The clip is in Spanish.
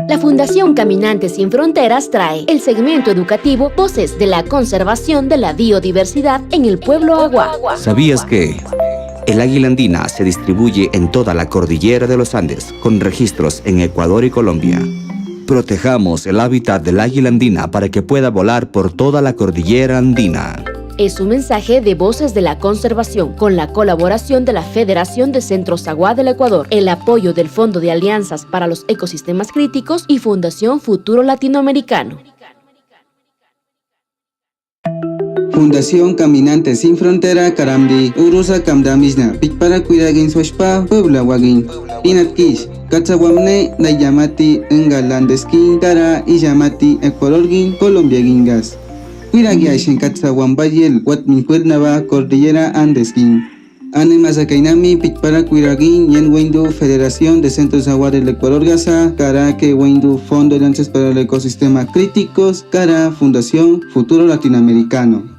La Fundación Caminantes Sin Fronteras trae el segmento educativo Voces de la Conservación de la Biodiversidad en el Pueblo Agua. ¿Sabías que el águila andina se distribuye en toda la cordillera de los Andes, con registros en Ecuador y Colombia? Protejamos el hábitat del águila andina para que pueda volar por toda la cordillera andina. Es un mensaje de Voces de la Conservación, con la colaboración de la Federación de Centros Agua del Ecuador, el apoyo del Fondo de Alianzas para los Ecosistemas Críticos y Fundación Futuro Latinoamericano. Fundación Caminantes Sin Frontera Karamdi Urusa Kamdamisna Pikpara Kuiragin Soshpa Puebla Wagin Inatkish Katsawamne Nayamati Engalandeskin Kara Iyamati Ecuadorgin Colombia Gingas Kuiragi Aishen Katsawambayel Watminkuernava Cordillera Andeskin Ane Masakainami Pikpara Kuiragin Yen Wendu Federación de Centros Agua del Ecuador Gaza Kara que Wendu Fondo de Alianzas para el Ecosistema Críticos Kara Fundación Futuro Latinoamericano.